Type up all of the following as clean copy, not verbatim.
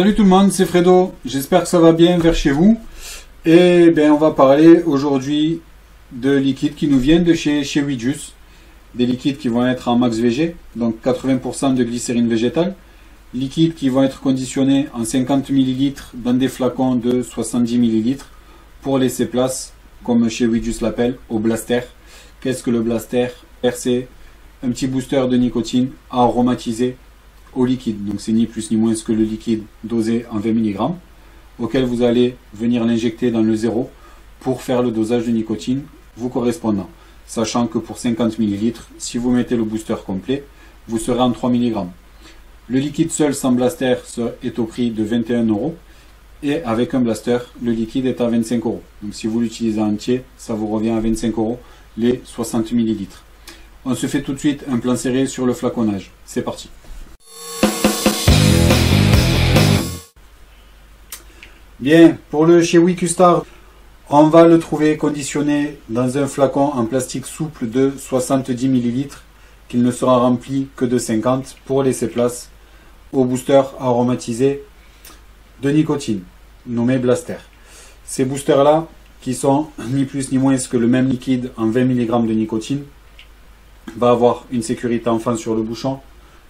Salut tout le monde, c'est Fredo, j'espère que ça va bien vers chez vous. Et bien on va parler aujourd'hui de liquides qui nous viennent de chez Weejus. Des liquides qui vont être en max VG, donc 80% de glycérine végétale. Liquides qui vont être conditionnés en 50 ml dans des flacons de 70 ml pour laisser place, comme chez Weejus l'appelle, au blaster. Qu'est-ce que le blaster? C'est un petit booster de nicotine aromatisé au liquide. Donc c'est ni plus ni moins que le liquide dosé en 20 mg auquel vous allez venir l'injecter dans le zéro pour faire le dosage de nicotine vous correspondant. Sachant que pour 50 ml, si vous mettez le booster complet, vous serez en 3 mg. Le liquide seul sans blaster est au prix de 21 € et avec un blaster, le liquide est à 25 €. Donc si vous l'utilisez entier, ça vous revient à 25 € les 60 ml. On se fait tout de suite un plan serré sur le flaconnage. C'est parti. Bien, pour le chez Weejus, on va le trouver conditionné dans un flacon en plastique souple de 70 ml qu'il ne sera rempli que de 50 pour laisser place au booster aromatisé de nicotine, nommé Blaster. Ces boosters-là, qui sont ni plus ni moins que le même liquide en 20 mg de nicotine, va avoir une sécurité enfant sur le bouchon,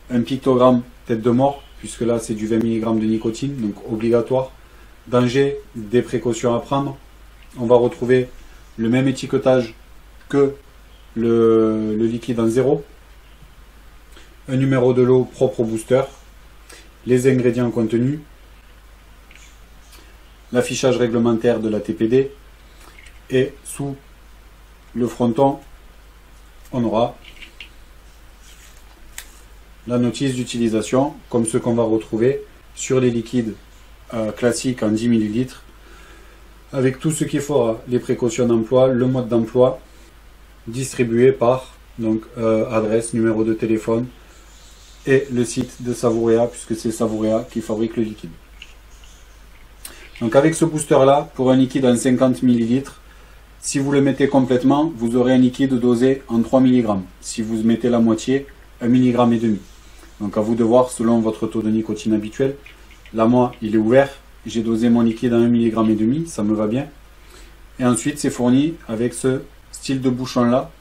un pictogramme tête de mort, puisque là c'est du 20 mg de nicotine, donc obligatoire. Danger, des précautions à prendre. On va retrouver le même étiquetage que le liquide en zéro. Un numéro de lot propre au booster. Les ingrédients contenus. L'affichage réglementaire de la TPD. Et sous le fronton, on aura la notice d'utilisation, comme ce qu'on va retrouver sur les liquides classique en 10 ml avec tout ce qu'il faudra, les précautions d'emploi, le mode d'emploi, distribué par donc adresse, numéro de téléphone et le site de Savouréa, puisque c'est Savouréa qui fabrique le liquide. Donc avec ce booster là, pour un liquide en 50 ml, si vous le mettez complètement, vous aurez un liquide dosé en 3 mg. Si vous mettez la moitié, 1,5 mg. Donc à vous de voir selon votre taux de nicotine habituel. Là, moi, il est ouvert. J'ai dosé mon liquide à 1,5 mg, ça me va bien. Et ensuite, c'est fourni avec ce style de bouchon-là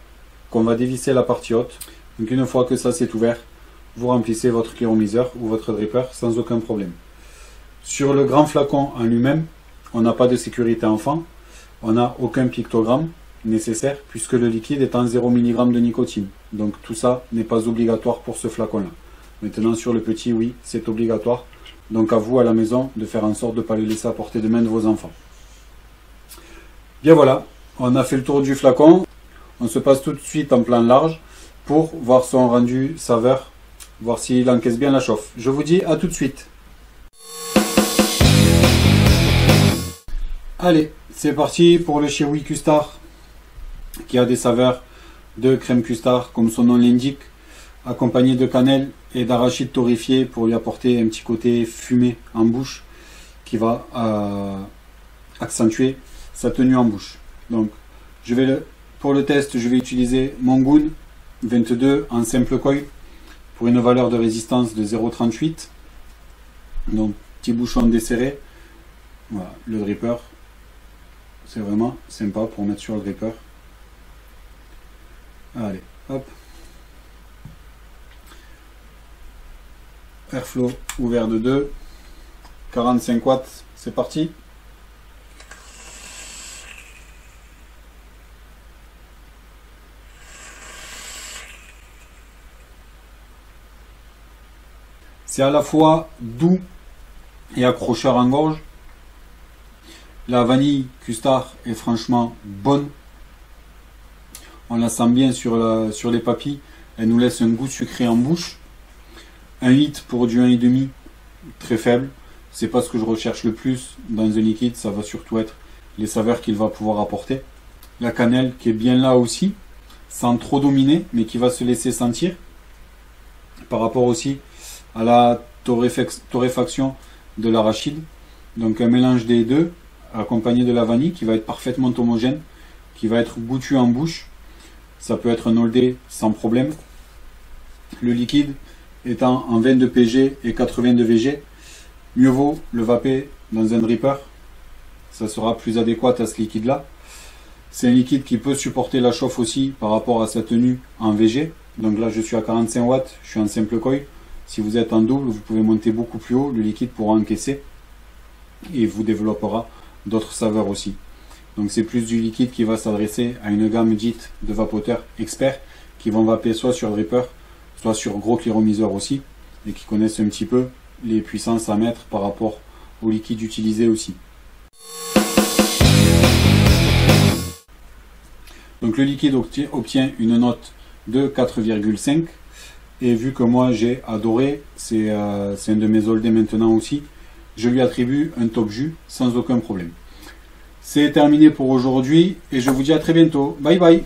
qu'on va dévisser la partie haute. Donc, une fois que ça c'est ouvert, vous remplissez votre cléromiseur ou votre dripper sans aucun problème. Sur le grand flacon en lui-même, on n'a pas de sécurité enfant. On n'a aucun pictogramme nécessaire puisque le liquide est en 0 mg de nicotine. Donc, tout ça n'est pas obligatoire pour ce flacon-là. Maintenant, sur le petit, oui, c'est obligatoire. Donc à vous à la maison de faire en sorte de ne pas le laisser à portée de main de vos enfants. Bien voilà, on a fait le tour du flacon. On se passe tout de suite en plan large pour voir son rendu saveur, voir s'il encaisse bien la chauffe. Je vous dis à tout de suite. Allez, c'est parti pour le chez Weejus qui a des saveurs de crème custard comme son nom l'indique, accompagné de cannelle et d'arachide torréfié pour lui apporter un petit côté fumé en bouche qui va accentuer sa tenue en bouche. Donc pour le test, je vais utiliser mon Goon 22 en simple coil pour une valeur de résistance de 0,38. Donc petit bouchon desserré. Voilà, le dripper, c'est vraiment sympa pour mettre sur le dripper. Allez, hop. Airflow ouvert de 2, 45 watts, c'est parti. C'est à la fois doux et accrocheur en gorge. La vanille custard est franchement bonne. On la sent bien sur les papilles. Elle nous laisse un goût sucré en bouche. Un hit pour du 1,5, très faible. C'est pas ce que je recherche le plus dans un liquide. Ça va surtout être les saveurs qu'il va pouvoir apporter. La cannelle qui est bien là aussi, sans trop dominer, mais qui va se laisser sentir. Par rapport aussi à la torréfaction de l'arachide. Donc un mélange des deux, accompagné de la vanille, qui va être parfaitement homogène, qui va être goûtu en bouche. Ça peut être un all day sans problème. Le liquide étant en 22 PG et 82 VG, mieux vaut le vaper dans un dripper. Ça sera plus adéquat à ce liquide là. C'est un liquide qui peut supporter la chauffe aussi par rapport à sa tenue en VG. Donc là je suis à 45 watts, je suis en simple coil. Si vous êtes en double, vous pouvez monter beaucoup plus haut, le liquide pourra encaisser et vous développera d'autres saveurs aussi. Donc c'est plus du liquide qui va s'adresser à une gamme dite de vapoteurs experts qui vont vaper soit sur dripper, soit sur gros cliromiseurs aussi, et qui connaissent un petit peu les puissances à mettre par rapport au liquide utilisé aussi. Donc le liquide obtient une note de 4,5 et vu que moi j'ai adoré, c'est un de mes holdés maintenant aussi, je lui attribue un top jus sans aucun problème. C'est terminé pour aujourd'hui et je vous dis à très bientôt. Bye bye.